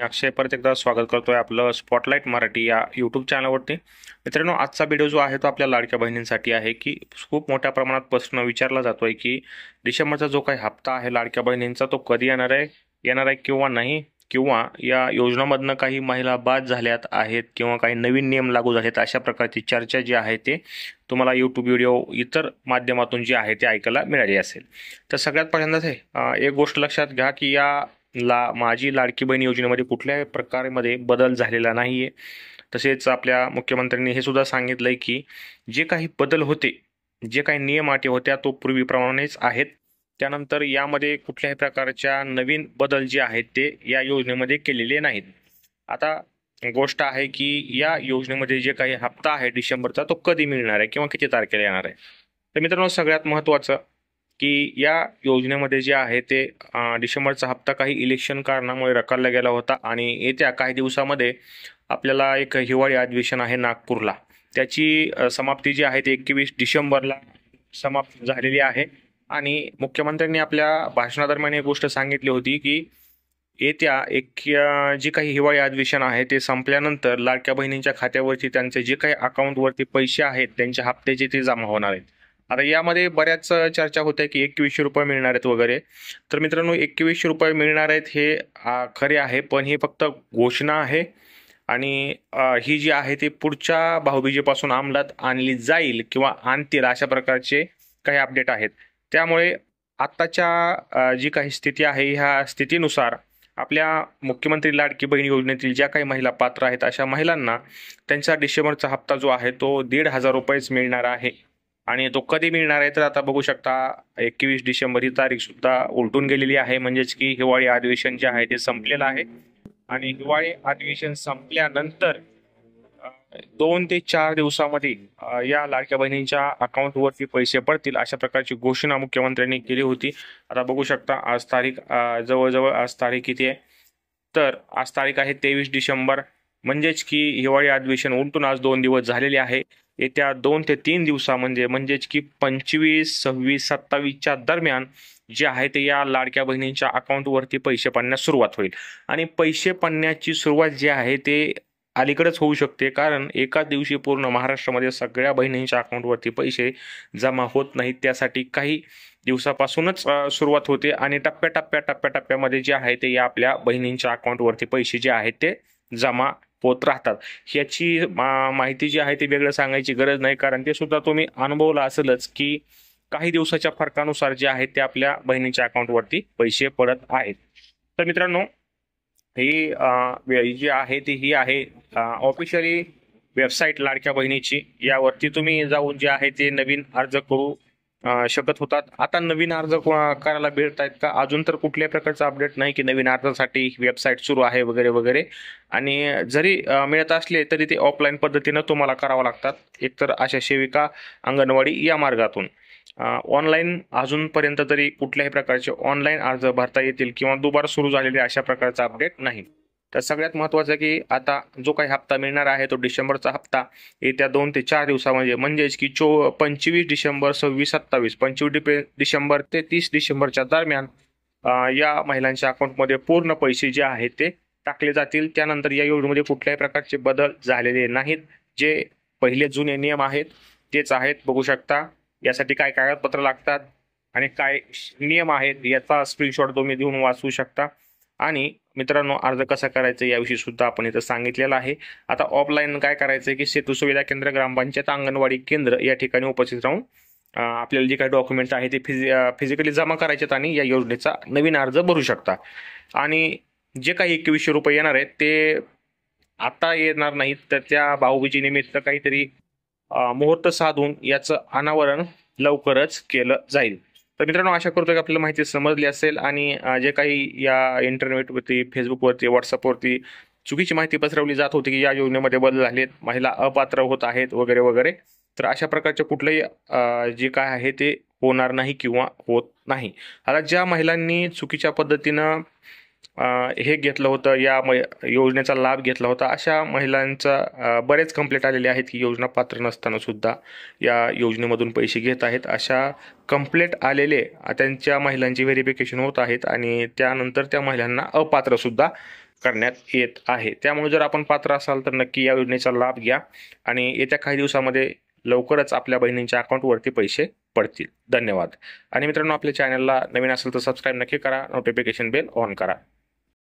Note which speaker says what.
Speaker 1: अक्षय परत एकदा स्वागत करतोय आपलं स्पॉटलाइट मराठी या यूट्यूब चॅनलवरती. मित्रांनो, आजचा व्हिडिओ जो आहे तो आपल्या लाडक्या बहिणींसाठी आहे की खूप मोठ्या प्रमाणात प्रश्न विचारला जातोय की डिसेंबरचा जो काही हप्ता आहे लाडक्या बहिणींचा तो कधी येणार आहे किंवा नाही, किंवा या योजनांमधनं काही महिला बाद झाल्यात आहेत किंवा काही नवीन नियम लागू झालेत, अशा प्रकारची चर्चा जी आहे ते तुम्हाला यूट्यूब व्हिडिओ इतर माध्यमातून जी आहे ते ऐकायला मिळाली असेल. तर सगळ्यात पहिल्यांदाच एक गोष्ट लक्षात घ्या की माझी लाडकी बहीण योजनेमध्ये कुठल्याही प्रकारामध्ये बदल झालेला नाहीये. तसेच आपल्या मुख्यमंत्र्यांनी हे सुद्धा सांगितलंय की जे काही बदल होते, जे काही नियम अटी होत्या तो पूर्वीप्रमाणेच आहेत. त्यानंतर यामध्ये कुठल्याही प्रकारच्या नवीन बदल जे आहेत ते या योजनेमध्ये केलेले नाहीत. आता गोष्ट आहे की या योजनेमध्ये जे काही हप्ता आहे डिसेंबरचा तो कधी मिळणार आहे किंवा किती तारखेला येणार आहे. तर मित्रांनो, सगळ्यात महत्त्वाचं की या योजनेमध्ये जे आहे ते डिसेंबरचा हप्ता काही इलेक्शन कारणामुळे रखडला गेला होता आणि येत्या काही दिवसामध्ये आपल्याला एक हिवाळी अधिवेशन आहे नागपूरला, त्याची समाप्ती जी आहे ती 21 डिसेंबरला समाप्त झालेली आहे. आणि मुख्यमंत्र्यांनी आपल्या भाषणादरम्यान एक गोष्ट सांगितली होती की येत्या जे काही हिवाळी अधिवेशन आहे ते संपल्यानंतर लाडक्या बहिणींच्या खात्यावरती त्यांचे जे काही अकाउंटवरती पैसे आहेत त्यांच्या हप्त्याचे ते जमा होणार आहेत. आता यामध्ये बऱ्याच चर्चा होत्या की 2100 रुपये मिळणार आहेत वगैरे. तर मित्रांनो, 2100 रुपये मिळणार आहेत हे खरे आहे, पण ही फक्त घोषणा आहे आणि ही जी आहे ती पुढच्या भाऊबीजेपासून अंमलात आणली जाईल किंवा आणतील अशा प्रकारचे काही अपडेट आहेत. त्यामुळे आत्ताच्या जी काही स्थिती आहे ह्या स्थितीनुसार आपल्या मुख्यमंत्री लाडकी बहीण योजनेतील ज्या काही महिला पात्र आहेत अशा महिलांना त्यांचा डिसेंबरचा हप्ता जो आहे तो 1,500 रुपयेच मिळणार आहे. आणि तो कधी मिळणार आहे तर आता बघू शकता, 21 डिसेंबर ही तारीख सुद्धा उलटून गेलेली आहे. म्हणजेच की हिवाळी अधिवेशन जे आहे ते संपलेलं आहे आणि हिवाळी अधिवेशन संपल्यानंतर 2 ते 4 दिवसामध्ये या लाडक्या बहिणींच्या अकाउंटवरती पैसे पडतील अशा प्रकारची घोषणा मुख्यमंत्र्यांनी केली होती. आता बघू शकता आज तारीख जवळजवळ आज तारीख किती आहे, तर आज तारीख आहे 23 डिसेंबर. म्हणजेच की हिवाळी अधिवेशन उलटून आज 2 दिवस झालेले आहे. येत्या 2 ते 3 दिवसामध्ये म्हणजेच की 25, 26, 27च्या दरम्यान जे आहे ते या लाडक्या बहिणींच्या अकाउंटवरती पैसे पडण्यास सुरुवात होईल. आणि पैसे पडण्याची सुरुवात जी आहे ते अलीकडेच होऊ शकते, कारण एका दिवशी पूर्ण महाराष्ट्रामध्ये सगळ्या बहिणींच्या अकाउंटवरती पैसे जमा होत नाहीत. त्यासाठी काही दिवसापासूनच सुरुवात होते आणि टप्प्याटप्प्यामध्ये जे आहे ते या आपल्या बहिणींच्या अकाउंटवरती पैसे जे आहेत ते जमा होत राहतात. ह्याची माहिती जी आहे ती वेगळं सांगायची गरज नाही, कारण ते सुद्धा तुम्ही अनुभवलं असेलच की काही दिवसाच्या फरकानुसार जे आहे ते आपल्या बहिणींच्या अकाउंटवरती पैसे पडत आहेत. तर मित्रांनो, ही जी आहे ती ही आहे ऑफिशियली वेबसाईट लाडक्या बहिणीची. यावरती तुम्ही जाऊन जे आहे ते नवीन अर्ज करू शकत होतात. आता नवीन अर्ज करायला भेटत आहेत का, अजून तर कुठल्याही प्रकारचा अपडेट नाही की नवीन अर्जासाठी वेबसाईट सुरू आहे वगैरे वगैरे. आणि जरी मिळत असले तरी ते ऑफलाईन पद्धतीनं तुम्हाला करावं लागतात, एकतर आशा सेविका, अंगणवाडी या मार्गातून. ऑनलाईन अजूनपर्यंत तरी कुठल्याही प्रकारचे ऑनलाईन अर्ज भरता येतील किंवा दुबार सुरू झालेले अशा प्रकारचा अपडेट नाही. तर सगळ्यात महत्त्वाचं की आता जो काही हप्ता मिळणार आहे तो डिसेंबरचा हप्ता येत्या 2 ते 4 दिवसामध्ये म्हणजेच की 25 डिसेंबर, 26, 27, 25 डिसेंबर ते 30 डिसेंबरच्या दरम्यान या महिलांच्या अकाउंटमध्ये पूर्ण पैसे जे आहेत ते टाकले जातील. त्यानंतर या योजनेमध्ये कुठल्याही प्रकारचे बदल झालेले नाहीत. जे पहिले जुने नियम आहेत तेच आहेत. बघू शकता यासाठी काय कागदपत्र लागतात आणि काय नियम आहेत याचा स्क्रीनशॉट तुम्ही देऊन वाचू शकता. आणि मित्रांनो, अर्ज कसा करायचा याविषयी सुद्धा आपण इथं सांगितलेलं आहे. आता ऑफलाईन काय करायचं की सेतू सुविधा केंद्र, ग्रामपंचायत, अंगणवाडी केंद्र या ठिकाणी उपस्थित राहून आपल्याला जे काही डॉक्युमेंट आहे ते फिजिकली जमा करायचे आणि या योजनेचा नवीन अर्ज भरू शकता. आणि जे काही 2100 रुपये येणार आहेत ते आता येणार नाहीत, तर त्या भाऊबीजी निमित्त काहीतरी मुहूर्त साधून याचं अनावरण लवकरच केलं जाईल. तर मित्रांनो, आशा करतो की आपल्याला माहिती समजली असेल आणि जे काही या इंटरनेटवरती, फेसबुकवरती, व्हॉट्सअपवरती चुकीची माहिती पसरवली जात होती की या योजनेमध्ये बदल झालेत, महिला अपात्र होत आहेत वगैरे वगैरे, तर अशा प्रकारचे कुठलंही जे काय आहे ते होणार नाही किंवा होत नाही. आता ज्या महिलांनी चुकीच्या पद्धतीनं हे घेतलं होतं, या योजनेचा लाभ घेतला होता, अशा महिलांचा बरेच कंप्लेंट आलेले आहेत की योजना पात्र नसताना सुद्धा या योजनेमधून पैसे घेत आहेत. अशा कंप्लेंट आलेले त्यांच्या महिलांची व्हेरिफिकेशन होत आहेत आणि त्यानंतर त्या महिलांना अपात्र सुद्धा करण्यात येत आहे। त्यामुळे जर आपण पात्र असाल तर नक्की या योजनेचा लाभ घ्या आणि येत्या काही दिवसामध्ये लवकरच आपल्या बहिणींच्या अकाउंटवरती पैसे पडतील। धन्यवाद। आणि मित्रांनो, आपल्या चॅनलला नवीन असेल तर सबस्क्राईब नक्की करा, नोटिफिकेशन बेल ऑन करा।